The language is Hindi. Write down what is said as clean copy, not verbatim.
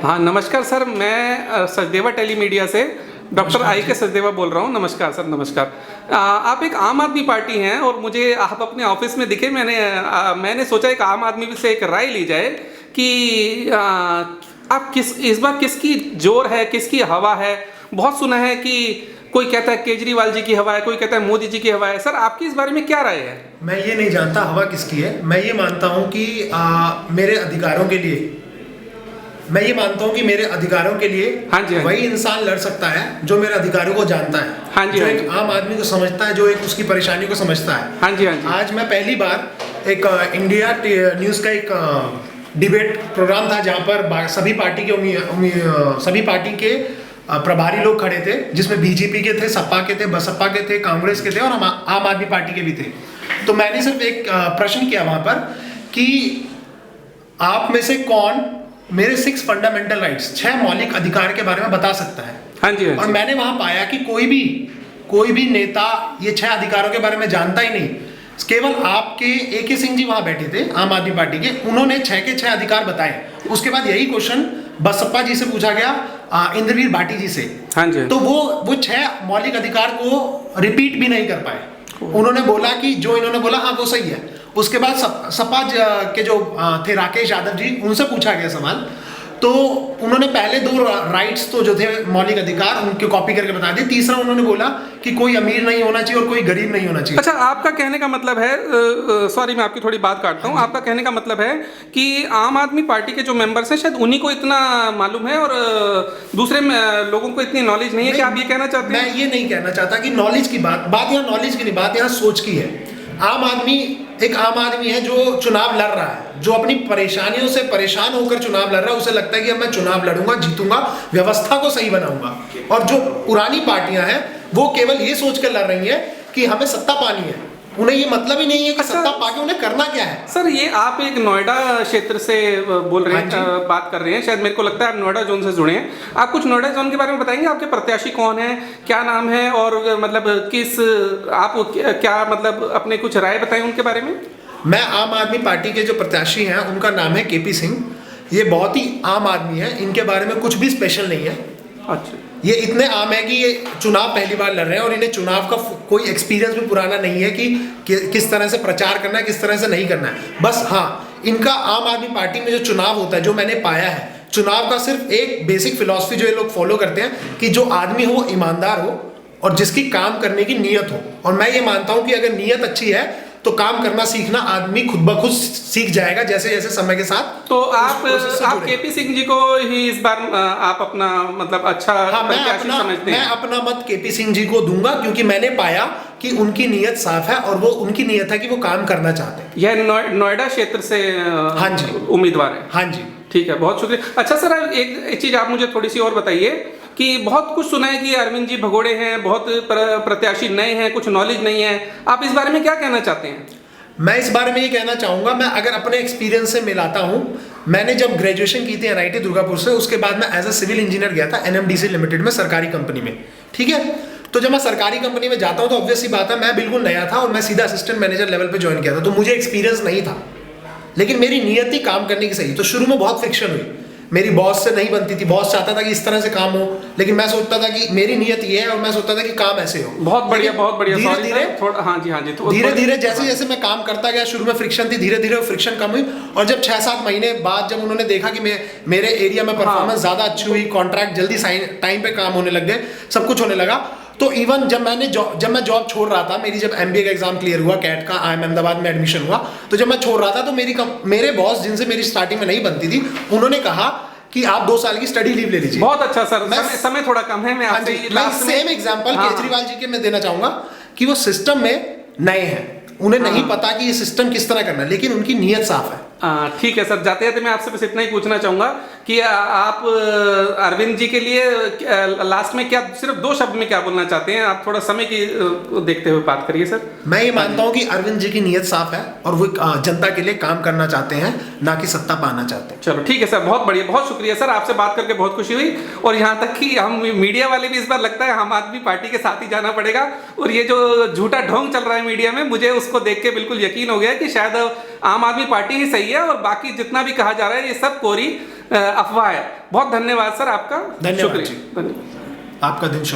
हाँ नमस्कार सर, मैं सचदेवा टेलीमीडिया से डॉक्टर आई के सचदेवा बोल रहा हूँ। नमस्कार सर, नमस्कार। आप एक आम आदमी पार्टी हैं और मुझे आप अपने ऑफिस में दिखे। मैंने सोचा एक आम आदमी से एक राय ली जाए कि आप इस बार किसकी जोर है, किसकी हवा है। बहुत सुना है कि कोई कहता है केजरीवाल जी की हवा है, कोई कहता है मोदी जी की हवा है। सर आपकी इस बारे में क्या राय है? मैं ये नहीं जानता हवा किसकी है। मैं ये मानता हूँ कि मेरे अधिकारों के लिए मेरे अधिकारों के लिए हाँ जी, वही इंसान लड़ सकता है जो मेरे अधिकारों को जानता है। हाँ जी, जो हाँ एक आम आदमी को समझता है, जो एक उसकी परेशानी को समझता है। हाँ जी, हाँ जी। आज मैं पहली बार एक इंडिया न्यूज का एक डिबेट प्रोग्राम था जहाँ पर सभी पार्टी के प्रभारी लोग खड़े थे, जिसमें बीजेपी के थे, सपा के थे, बसपा के थे, कांग्रेस के थे और आम आदमी पार्टी के भी थे। तो मैंने सिर्फ एक प्रश्न किया वहां पर कि आप में से कौन मेरे 6 फंडामेंटल राइट्स, 6 मौलिक अधिकार के बारे में बता सकता है। हाँ जी, हाँ जी। और मैंने वहां पाया कि कोई भी नेता ये 6 अधिकारों के बारे में जानता ही नहीं। केवल आपके AK सिंह जी वहां बैठे थे, आम आदमी पार्टी के, उन्होंने 6 के 6 अधिकार बताए। उसके बाद यही क्वेश्चन बसपा जी से पूछा गया, इंद्रवीर भाटी जी से। हाँ जी। तो वो 6 मौलिक अधिकार को रिपीट भी नहीं कर पाए। उन्होंने बोला कि जो इन्होंने बोला हाँ वो सही है। उसके बाद सपा के जो थे राकेश यादव जी, उनसे पूछा गया सवाल, तो उन्होंने पहले 2 राइट्स तो जो थे मौलिक अधिकार उनके कॉपी करके बता दिए। तीसरा उन्होंने बोला कि कोई अमीर नहीं होना चाहिए और कोई गरीब नहीं होना चाहिए। अच्छा, आपका कहने का मतलब है, सॉरी मैं आपकी थोड़ी बात काटता हूँ। आपका कहने का मतलब है कि आम आदमी पार्टी के जो मेंबर्स हैं शायद उन्हीं को इतना मालूम है और दूसरे लोगों को इतनी नॉलेज नहीं है। कि आप ये कहना चाहते हैं? मैं ये नहीं कहना चाहता कि नॉलेज की बात यहाँ नॉलेज की नहीं, बात यहाँ सोच की है। एक आम आदमी है जो चुनाव लड़ रहा है, जो अपनी परेशानियों से परेशान होकर चुनाव लड़ रहा है। उसे लगता है कि अब मैं चुनाव लड़ूंगा, जीतूंगा, व्यवस्था को सही बनाऊंगा। और जो पुरानी पार्टियां हैं वो केवल ये सोचकर लड़ रही हैं कि हमें सत्ता पानी है। उन्हें ये मतलब ही नहीं है कि सत्ता पाके उन्हें करना क्या है। सर ये आप एक नोएडा क्षेत्र से बोल रहे हैं, बात कर रहे हैं, शायद मेरे को लगता है आप नोएडा जोन से जुड़े हैं। आप कुछ नोएडा जोन के बारे में बताएंगे? आपके प्रत्याशी कौन है, क्या नाम है और मतलब क्या मतलब अपने कुछ राय बताएं उनके बारे में। मैं आम आदमी पार्टी के जो प्रत्याशी हैं उनका नाम है KP सिंह। ये बहुत ही आम आदमी है, इनके बारे में कुछ भी स्पेशल नहीं है। अच्छा, ये इतने आम है कि ये चुनाव पहली बार लड़ रहे हैं और इन्हें चुनाव का कोई एक्सपीरियंस भी पुराना नहीं है कि किस तरह से प्रचार करना है, किस तरह से नहीं करना है। बस हाँ, इनका आम आदमी पार्टी में जो चुनाव होता है, जो मैंने पाया है, चुनाव का सिर्फ एक बेसिक फिलॉसफी जो ये लोग फॉलो करते हैं कि जो आदमी हो वो ईमानदार हो और जिसकी काम करने की नीयत हो। और मैं ये मानता हूँ कि अगर नीयत अच्छी है तो काम करना सीखना आदमी खुद ब खुद सीख जाएगा, जैसे जैसे समय के साथ। तो आप KP सिंह जी को ही इस बार आप अपना मतलब अच्छा प्रत्याशी समझते हैं? मैं अपना मत KP सिंह जी को दूंगा क्योंकि मैंने पाया कि उनकी नीयत साफ है और वो उनकी नीयत है कि वो काम करना चाहते हैं। यह नोएडा क्षेत्र से हाँ जी उम्मीदवार है। हाँ जी, ठीक है, बहुत शुक्रिया। अच्छा सर, एक चीज आप मुझे थोड़ी सी और बताइए कि बहुत कुछ सुना है कि अरविंद जी भगोड़े हैं, बहुत प्रत्याशी नए हैं, कुछ नॉलेज नहीं है। आप इस बारे में क्या कहना चाहते हैं? मैं इस बारे में ये कहना चाहूँगा, मैं अगर अपने एक्सपीरियंस से मिलाता हूँ, मैंने जब ग्रेजुएशन की थी NIT दुर्गापुर से, उसके बाद मैं एज अ सिविल इंजीनियर गया था NMDC लिमिटेड में, सरकारी कंपनी में। ठीक है, तो जब मैं सरकारी कंपनी में जाता हूँ तो ऑब्वियस सी बात है, मैं बिल्कुल नया था और मैं सीधा असिस्टेंट मैनेजर लेवल पे ज्वाइन किया था, तो मुझे एक्सपीरियंस नहीं था। लेकिन मेरी नीयत थी काम करने की सही। तो शुरू में बहुत फ्रिक्शन हुई, मेरी बॉस से नहीं बनती थी। बॉस चाहता था कि इस तरह से काम हो, लेकिन मैं सोचता था कि मेरी नीयत ये है और मैं सोचता था कि काम ऐसे हो। बहुत बढ़िया, बहुत बढ़िया। धीरे धीरे जैसे जैसे मैं काम करता गया, शुरू में फ्रिक्शन थी, धीरे धीरे वो फ्रिक्शन कम हुई। और जब 6-7 महीने बाद जब उन्होंने देखा कि मेरे एरिया में परफॉर्मेंस ज्यादा अच्छी हुई, कॉन्ट्रैक्ट जल्दी टाइम पे काम होने लग गए, सब कुछ होने लगा, तो इवन जब मैं जॉब छोड़ रहा था, मेरी जब MBA का एग्जाम क्लियर हुआ, कैट का, IIM अहमदाबाद में एडमिशन हुआ, तो जब मैं छोड़ रहा था तो मेरे बॉस, जिनसे मेरी स्टार्टिंग में नहीं बनती थी, उन्होंने कहा कि आप 2 साल की स्टडी लीव ले लीजिए। बहुत अच्छा सर, समय थोड़ा कम है। मैं आपसे last sem example Kejriwal ji के मैं देना चाहूंगा कि वो सिस्टम में नए हैं, उन्हें नहीं पता कि ये सिस्टम किस तरह करना है, लेकिन उनकी नीयत साफ है। ठीक है सर, जाते जाते मैं आपसे बस इतना ही पूछना चाहूंगा कि आप अरविंद जी के लिए लास्ट में क्या, सिर्फ 2 शब्द में क्या बोलना चाहते हैं? आप थोड़ा समय की देखते हुए बात करिए सर। मैं ये मानता हूँ कि अरविंद जी की नीयत साफ है और वो जनता के लिए काम करना चाहते हैं, ना कि सत्ता पाना चाहते हैं। चलो ठीक है सर, बहुत बढ़िया, बहुत शुक्रिया सर, आपसे बात करके बहुत खुशी हुई। और यहाँ तक कि हम मीडिया वाले भी इस बार लगता है आम आदमी पार्टी के साथ ही जाना पड़ेगा। और ये जो झूठा ढोंग चल रहा है मीडिया में, मुझे उसको देख के बिल्कुल यकीन हो गया कि शायद आम आदमी पार्टी ही सही है और बाकी जितना भी कहा जा रहा है ये सब कोरी अफवाह है। बहुत धन्यवाद सर आपका। धन्यवाद शुक्रिया। जी। धन्यवाद। आपका दिन शुभ।